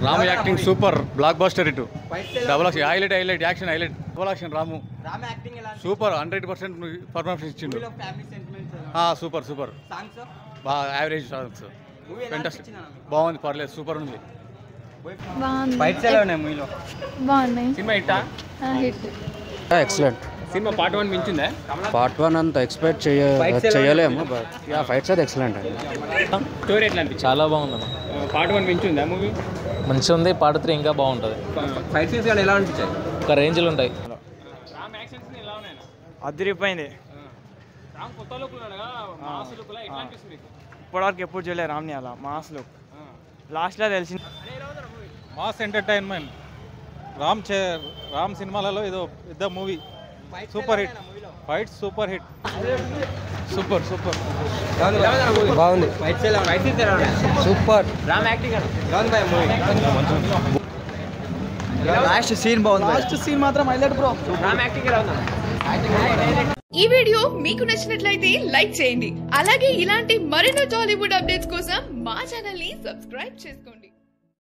రాము acting super, blockbuster ఇటు double action, highlight action highlight, double action. Ramu super, 100% performance ఇచ్చిండు. Super బాగా average songs, fantastic, బాగుంది, పర్లేదు, super ఉంది. ఎక్సలెంట్. సినిమా పార్ట్ 1 మించిందా? పార్ట్ 1 అంత ఎక్స్పెక్ట్ చేయలేము, బట్ యా ఫైట్స్ అయితే ఎక్సలెంట్ అండి. స్టోరీ ఎట్లా అనిపించింది? చాలా బాగుంది. పార్ట్ 1 మించిందా మూవీ? మంచిగా ఉంది. పార్ట్ 3 ఇంకా బాగుంటుంది. ఫైట్ సీన్స్ కానీ ఎలా అనిపించాయి? ఒక రేంజ్లో ఉంటాయి. రామ్ యాక్షన్స్ ఎలా ఉన్నాయి? అదిరిపోయింది. రామ్ కొత్త లుక్ ఉన్నాడుగా, మాస్ లుక్ లా ఎట్లా అనిపిస్తుంది మీకు? ఇప్పటివరకు ఎప్పుడు చూడలేదు రామ్ని అలా మాస్ లుక్. లాస్ట్లో తెలిసింది. Mass entertainment. రామ్ సినిమాలలో ఏదో పెద్ద movie, super hit. Fight super hit, super బాగుంది. ఫైట్స్ ఎలా ఉన్నాయి? ఫైట్ సీన్స్ ఎలా ఉన్నాయి? సూపర్. రామ్ యాక్టింగ్ ఎలా ఉంది మూవీ? లాస్ట్ సీన్ బాగుంది. లాస్ట్ సీన్ మాత్రం హైలైట్ బ్రో. రామ్ యాక్టింగ్ ఎలా ఉంది? ఈ వీడియో మీకు నచ్చినట్లయితే లైక్ చేయండి. అలాగే ఇలాంటి మరిన్ని టాలీవుడ్ అప్డేట్స్ కోసం మా ఛానల్ ని సబ్స్క్రైబ్ చేసుకోండి.